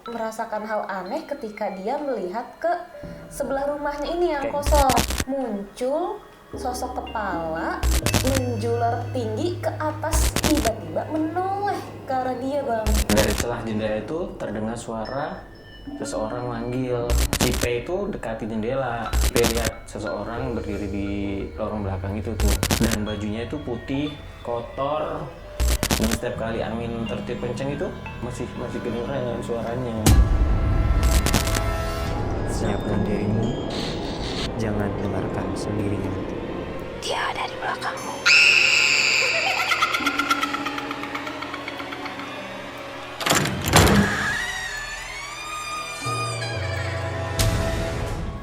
merasakan hal aneh ketika dia melihat ke sebelah rumahnya ini yang kosong. Muncul sosok kepala menjular tinggi ke atas, tiba-tiba menoleh ke arah dia, Bang. Dari celah jendela itu terdengar suara seseorang manggil. Si P itu dekati jendela. P lihat seseorang berdiri di lorong belakang itu tuh. Dan bajunya itu putih, kotor. Dan setiap kali angin tertiup kenceng itu masih kedengeran suaranya. Siapkan dirimu, jangan dengarkan sendirian. Dia ada di belakangmu.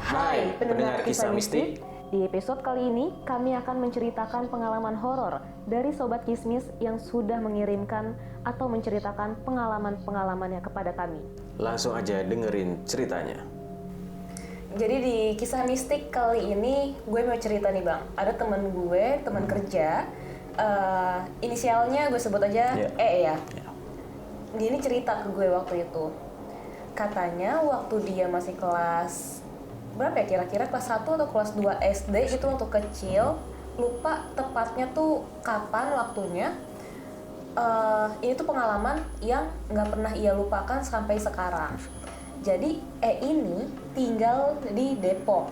Hai pendengar kisah mistik. Di episode kali ini, kami akan menceritakan pengalaman horor dari Sobat Kismis yang sudah mengirimkan atau menceritakan pengalaman-pengalamannya kepada kami. Langsung aja dengerin ceritanya. Jadi di kisah mistik kali ini, gue mau cerita nih, Bang. Ada teman gue, teman kerja, inisialnya gue sebut aja E ya. Dia ini cerita ke gue waktu itu. Katanya waktu dia masih kelas berapa ya, kira-kira kelas 1 atau kelas 2 SD itu waktu kecil, lupa tepatnya tuh kapan waktunya. Ini tuh pengalaman yang nggak pernah ia lupakan sampai sekarang. Jadi ini tinggal di Depok,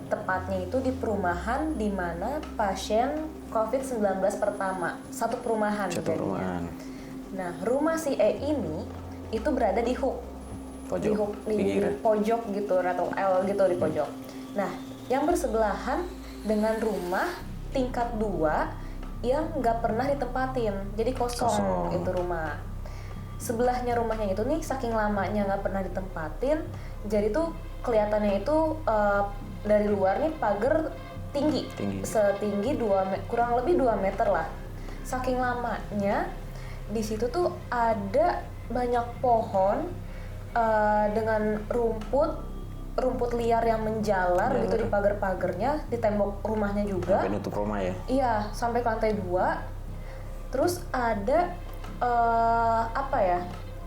tepatnya itu di perumahan di mana pasien COVID-19 pertama, satu perumahan. Nah, rumah si ini itu berada di hook. Di pojok gitu atau L gitu di pojok. Nah, yang bersebelahan dengan rumah tingkat 2 yang nggak pernah ditempatin, jadi kosong itu rumah. Sebelahnya rumahnya itu nih saking lamanya nggak pernah ditempatin, jadi tuh kelihatannya itu dari luar nih pagar tinggi. Setinggi kurang lebih 2 meter lah. Saking lamanya di situ tuh ada banyak pohon dengan rumput liar yang menjalar gitu di pagar-pagarnya, di tembok rumahnya juga. Sampai nutup rumah ya? Iya, sampai ke lantai 2. Terus ada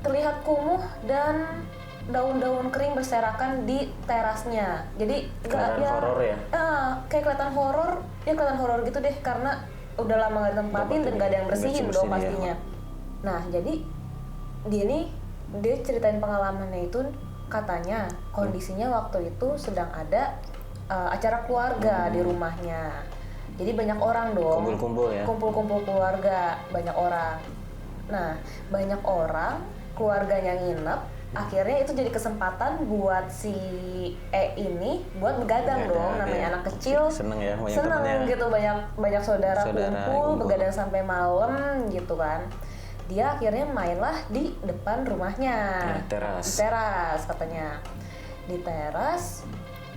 terlihat kumuh dan daun-daun kering berserakan di terasnya. Jadi kelihatan horor ya? Kayak kelihatan horor gitu deh, karena udah lama gak ditempatin dan gak ada yang bersihin dong pastinya. Nah, jadi dia ceritain pengalamannya itu, katanya kondisinya waktu itu sedang ada acara keluarga di rumahnya. Jadi banyak orang dong. Kumpul-kumpul ya? Kumpul-kumpul keluarga, banyak orang. Nah, banyak orang, keluarganya nginep, akhirnya itu jadi kesempatan buat si E ini buat begadang dong, namanya anak kecil. Seneng ya, seneng gitu, banyak saudara kumpul, begadang sampai malam gitu kan. Dia akhirnya mainlah di depan rumahnya, teras. Di teras katanya, di teras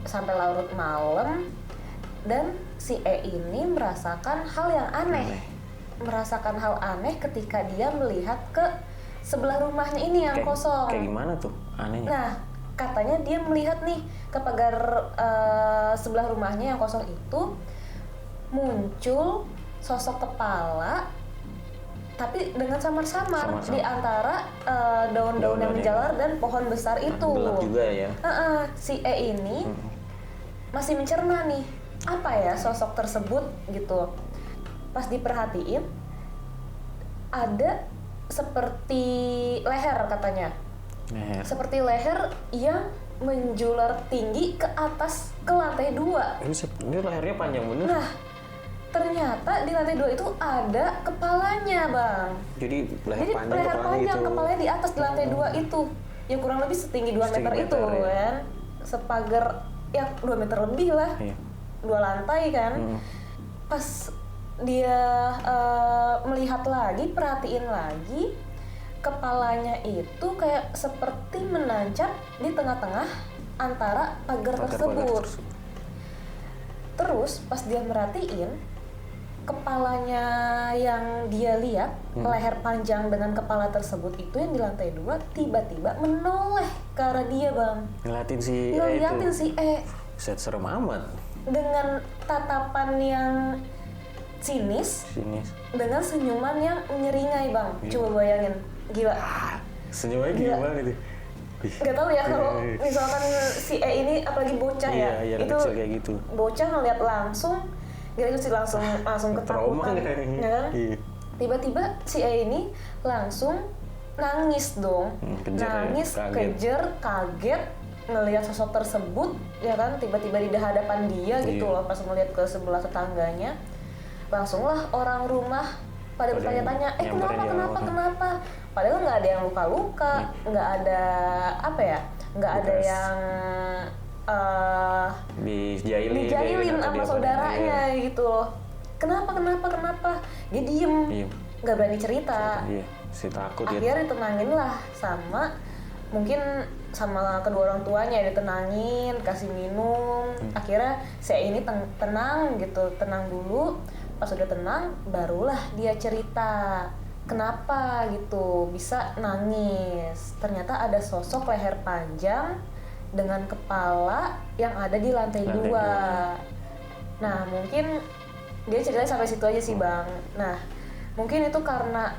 sampai larut malam. Dan si E ini merasakan hal yang aneh, ketika dia melihat ke sebelah rumahnya ini yang kosong. Kayak gimana tuh anehnya? Nah, katanya dia melihat nih ke pagar sebelah rumahnya yang kosong itu muncul sosok kepala, tapi dengan samar-samar di antara daun-daun yang menjalar dan pohon besar itu. Gelap juga ya. Si E ini masih mencerna nih, apa ya sosok tersebut gitu. Pas diperhatiin, ada seperti leher katanya. Seperti leher yang menjular tinggi ke atas, ke lantai 2. Ini lehernya panjang bener. Nah, ternyata di lantai 2 itu ada kepalanya, Bang. Jadi leher panjang gitu. Kepalanya di atas di lantai 2 itu. Yang kurang lebih setinggi 2 meter itu kan. Sepagar ya 2 meter lebih lah. 2 lantai kan. Pas dia melihat lagi, perhatiin lagi, kepalanya itu kayak seperti menancap di tengah-tengah antara pagar tersebut. Terus pas dia merhatiin, kepalanya yang dia lihat, leher panjang dengan kepala tersebut itu yang di lantai 2 tiba-tiba menoleh ke arah dia, Bang. Ngeliatin si E. Serem amat. Dengan tatapan yang sinis. Dengan senyuman yang menyeringai, Bang. Coba bayangin, gila. Senyumannya gimana gitu? nggak tahu ya kalau misalkan si E ini apalagi bocah Iya, ya, yang itu kecil kayak gitu. bocah ngeliat langsung, gitu sih langsung Trauma ketakutan, kayaknya. ya kan? Iya. Tiba-tiba si E ini langsung nangis dong, kejer ya, nangis, kaget. kejer, kaget ngelihat sosok tersebut, ya kan? Tiba-tiba di hadapan dia gitu Iya. loh, pas ngelihat ke sebelah tetangganya, langsunglah orang rumah pada Pada bertanya-tanya, nyamperin dia. kenapa? Padahal nggak ada yang luka-luka, nggak ada apa ya, nggak ada Bekas. yang Dijailin dijailin atau sama dia apa, saudaranya iya. gitu loh. Kenapa? Dia diem, Iya. nggak berani cerita. Iya, si takut ya. Akhirnya ditenangin lah sama mungkin sama kedua orang tuanya, ditenangin, kasih minum. Akhirnya si ini tenang gitu, tenang dulu. Pas udah tenang, barulah dia cerita kenapa gitu bisa nangis. Ternyata ada sosok leher panjang dengan kepala yang ada di lantai Lantai 2. dua. Nah mungkin dia ceritanya sampai situ aja sih Bang. Nah mungkin itu karena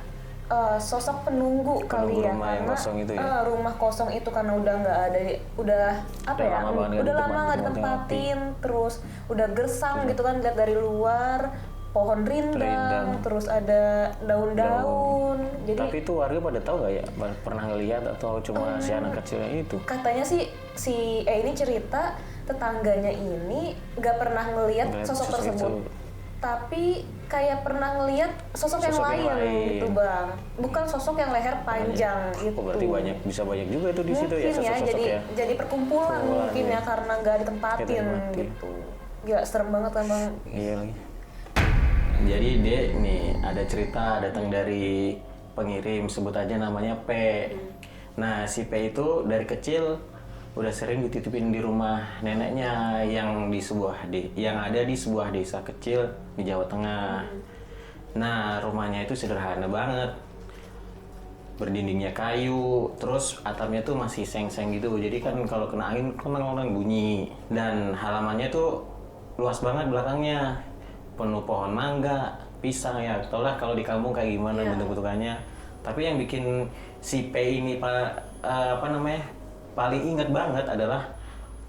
sosok penunggu kali ya, rumah yang karena kosong itu ya? rumah kosong itu karena udah nggak ada, udah apa Udah ya, lama banget udah nggak lama nggak ditempatin, terus udah gersang gitu kan, lihat dari luar pohon rindang, Rindang. terus ada daun-daun. Jadi Tapi itu warga pada tahu nggak ya? Pernah ngeliat atau cuma si anak kecilnya itu? katanya sih si ini cerita tetangganya ini nggak pernah ngelihat Ngeliat sosok sosok tersebut, itu. tapi kayak pernah ngelihat sosok yang Sosok yang lain lain. gitu Bang, bukan sosok yang leher panjang Oh, gitu. berarti bisa banyak juga itu di situ ya Mungkin ya, sosok-sosok ya. jadi perkumpulan Perkumpulan, mungkin ya. ya karena nggak ditempatin Ditempatin. gitu. Gila serem banget kan Bang. Iya lagi. Jadi dia nih ada cerita datang dari pengirim, sebut aja namanya P. Nah si P itu dari kecil udah sering dititipin di rumah neneknya yang ada di sebuah desa kecil di Jawa Tengah. Nah rumahnya itu sederhana banget, berdindingnya kayu, terus atapnya tuh masih seng-seng gitu. Jadi kan kalau kena angin kemana-mana bunyi. Dan halamannya tuh luas banget belakangnya, penuh pohon mangga, pisang ya. Tau lah kalau di kampung kayak gimana bentuk-bentukannya. Tapi yang bikin si P ini paling ingat banget adalah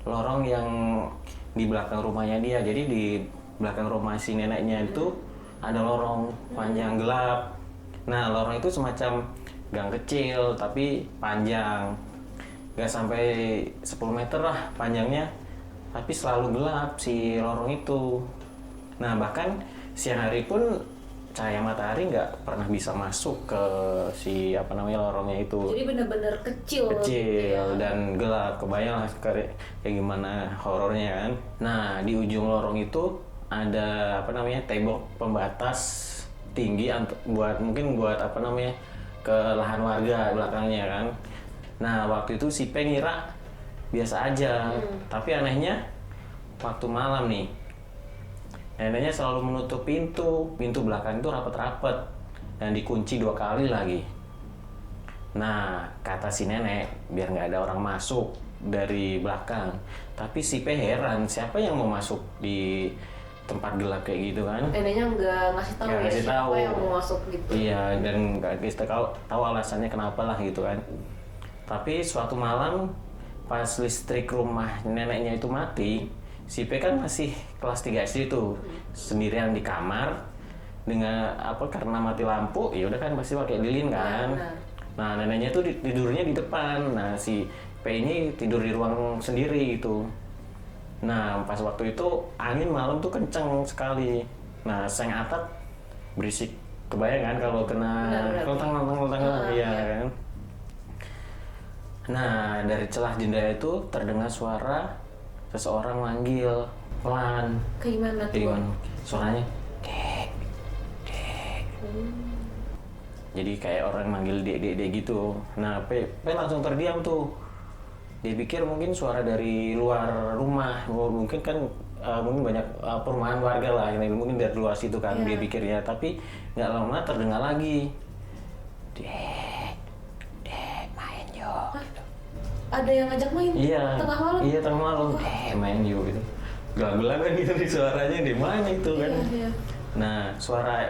lorong yang di belakang rumahnya dia. Jadi di belakang rumah si neneknya itu ada lorong panjang gelap. Nah lorong itu semacam gang kecil tapi panjang, nggak sampai 10 meter lah panjangnya, tapi selalu gelap si lorong itu. Nah bahkan siang hari pun cahaya matahari nggak pernah bisa masuk ke si lorongnya itu. Jadi bener-bener kecil. Dan gelap. Kebayang lah kayak gimana horornya kan. Nah di ujung lorong itu ada tembok pembatas tinggi buat ke lahan warga belakangnya kan. Nah waktu itu si P ngira biasa aja, tapi anehnya waktu malam nih neneknya selalu menutup pintu belakang itu rapat-rapat dan dikunci 2 kali lagi. Nah kata si nenek biar nggak ada orang masuk dari belakang, tapi si P heran siapa yang mau masuk di tempat gelap kayak gitu kan. Neneknya nggak ngasih tahu Nggak ya ngasih siapa tahu. yang mau masuk gitu. Iya, dan nggak kita tahu alasannya kenapa lah gitu kan. Tapi suatu malam pas listrik rumah neneknya itu mati, si P kan masih kelas 3 SD tuh, sendirian di kamar dengan karena mati lampu, ya udah kan pasti pakai lilin kan. Nah neneknya tuh tidurnya di depan. Nah si P ini tidur di ruang sendiri gitu. Nah pas waktu itu angin malam tuh kenceng sekali. Nah seng atap berisik, kebayang kan kalau kena kelentang iya kan. Nah dari celah jendela itu terdengar suara seseorang manggil pelan. Kayak gimana tuh Bang? Suaranya dek. Jadi kayak orang manggil dek gitu. Nah P langsung terdiam tuh. Dia pikir mungkin suara dari luar rumah, mungkin kan mungkin banyak perumahan warga lah, yang mungkin dari luar situ kan dia pikirnya. Tapi nggak lama terdengar lagi, dek main yuk. Ada yang ngajak main? Iya. Tengah malam? Iya tengah malam, dek main yuk gitu. Gelang-gelang kan gitu nih suaranya di mana itu kan? Iya. Nah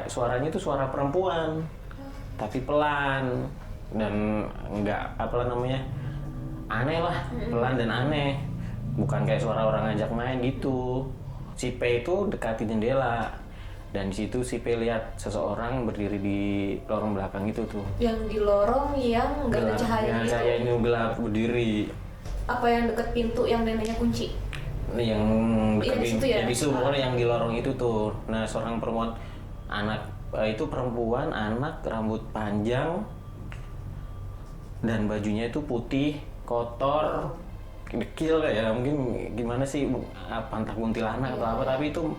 suaranya itu suara perempuan, tapi pelan dan nggak aneh lah, pelan dan aneh, bukan kayak suara orang ngajak main gitu. Si P itu dekati jendela, dan di situ si P lihat seseorang berdiri di lorong belakang itu tuh. Yang di lorong yang nggak ada Gelap, cahaya yang gitu. cahayanya gelap berdiri. Apa yang deket pintu yang neneknya kunci? Yang Iya, di situ ya? di situ pokoknya yang di lorong itu tuh. Nah, seorang perempuan anak itu perempuan anak rambut panjang dan bajunya itu putih kotor dekil ya, mungkin gimana sih, pantak kuntilanak atau apa, tapi itu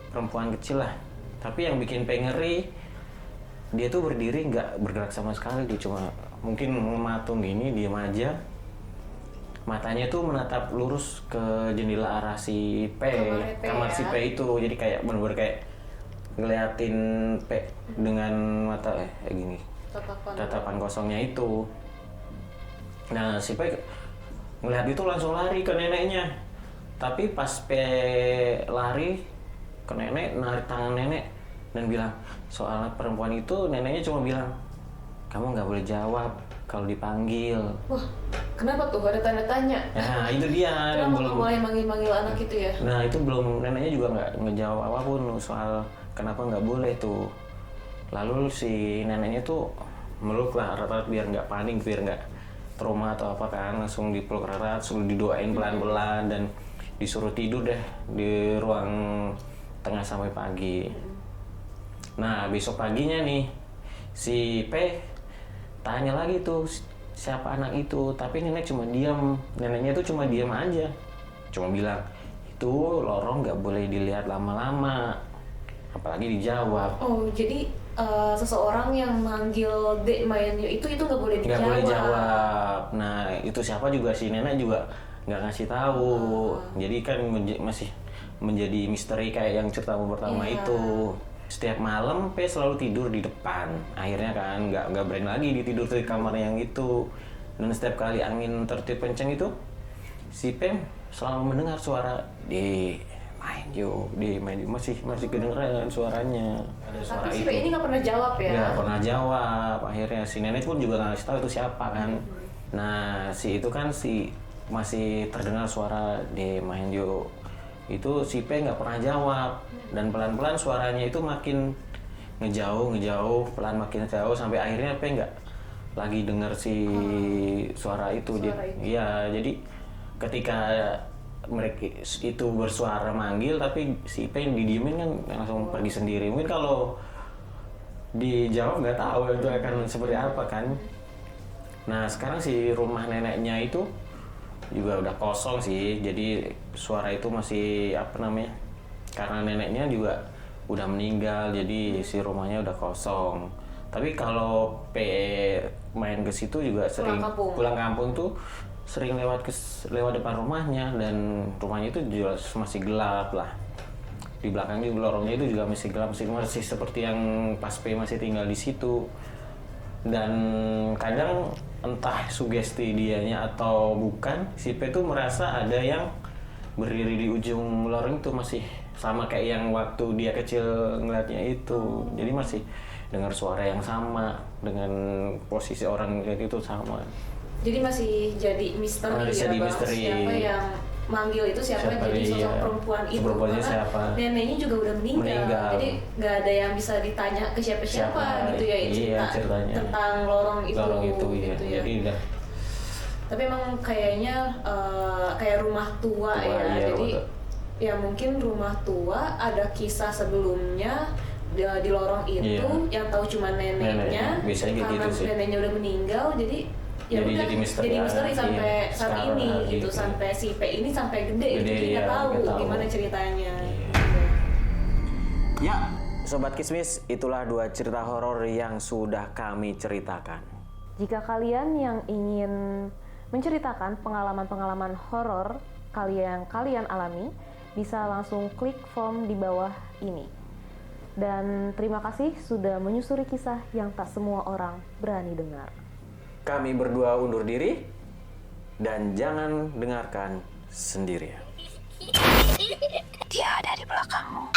perempuan kecil lah. Tapi yang bikin ngeri, dia tuh berdiri nggak bergerak sama sekali, dia cuma mungkin mematung gini, diam aja. Matanya tuh menatap lurus ke jendela arah si P, kamar si P itu. Jadi kayak bener-bener kayak ngeliatin P dengan mata kayak gini, tatapan kosongnya itu. Nah, si P ngeliat itu langsung lari ke neneknya. Tapi pas P lari ke nenek, narik tangan nenek dan bilang, soalnya perempuan itu, neneknya cuma bilang, kamu nggak boleh jawab kalau dipanggil. Wah, kenapa tuh? Ada tanda tanya. Nah, itu dia. Kenapa belum mulai manggil-manggil anak itu ya? Nah, itu belum, neneknya juga nggak ngejawab apapun soal kenapa nggak boleh tuh. Lalu si neneknya tuh meluk lah erat-erat biar nggak panik, biar nggak trauma atau apa kan, langsung dipeluk erat, suruh didoain pelan-pelan dan disuruh tidur deh di ruang tengah sampai pagi. Nah, besok paginya nih si P tanya lagi tuh siapa anak itu, tapi nenek cuma diam. Neneknya tuh cuma diam aja, cuma bilang itu lorong nggak boleh dilihat lama-lama, apalagi dijawab. Oh, jadi seseorang yang manggil Dek Mayanyo itu nggak boleh dijawab. Nggak boleh jawab. Nah, itu siapa juga si nenek juga nggak ngasih tahu. Jadi kan masih menjadi misteri kayak yang cerita pertama itu. Setiap malam P selalu tidur di depan. Akhirnya kan nggak berani lagi ditidur di kamar yang itu. Dan setiap kali angin tertiup kenceng itu, si P selalu mendengar suara di main masih kedengeran suaranya. Ada suara Tapi si itu. P ini nggak pernah jawab ya? Nggak pernah jawab. Akhirnya si nenek pun juga nggak ngasih tahu itu siapa kan. Nah, si itu kan masih terdengar suara di Mahenjo. Itu si P nggak pernah jawab, dan pelan-pelan suaranya itu makin ngejauh, pelan makin jauh sampai akhirnya P nggak lagi dengar si suara itu. Iya, jadi ketika mereka itu bersuara manggil tapi si P didiemin kan langsung pergi sendiri. Mungkin kalau dijawab nggak tahu itu akan seperti apa kan. Nah, sekarang si rumah neneknya itu juga udah kosong sih, jadi suara itu masih karena neneknya juga udah meninggal, jadi si rumahnya udah kosong. Tapi kalau P main ke situ juga sering pulang kampung tuh sering lewat depan rumahnya, dan rumahnya itu juga masih gelap lah. Di belakangnya lorongnya itu juga masih gelap, masih seperti yang pas P masih tinggal di situ. Dan kadang entah sugesti dianya atau bukan, si P tuh merasa ada yang berdiri di ujung lorong itu, masih sama kayak yang waktu dia kecil ngeliatnya itu. Jadi masih dengar suara yang sama dengan posisi orang kayak itu sama. Jadi masih jadi misteri siapa yang manggil itu, siapa jadi sosok perempuan itu, perempuannya karena siapa? neneknya juga udah meninggal. Jadi nggak ada yang bisa ditanya ke siapa gitu ya, ceritanya tentang lorong itu gitu ya. Jadi udah. Tapi emang kayaknya kayak rumah tua ya, iya, jadi ya mungkin rumah tua ada kisah sebelumnya di lorong itu, yang tahu cuma neneknya. Biasanya karena gitu sih. Neneknya udah meninggal, jadi ya udah jadi misteri sampai saat sekarang, ini gitu, gitu. sampai si P ini sampai gede jadi nggak tahu gimana ceritanya. Ya, Sobat Kismis, itulah 2 cerita horor yang sudah kami ceritakan. Jika kalian yang ingin menceritakan pengalaman-pengalaman horor yang kalian alami, bisa langsung klik form di bawah ini. Dan terima kasih sudah menyusuri kisah yang tak semua orang berani dengar. Kami berdua undur diri, dan jangan dengarkan sendirian. Dia ada di belakangmu.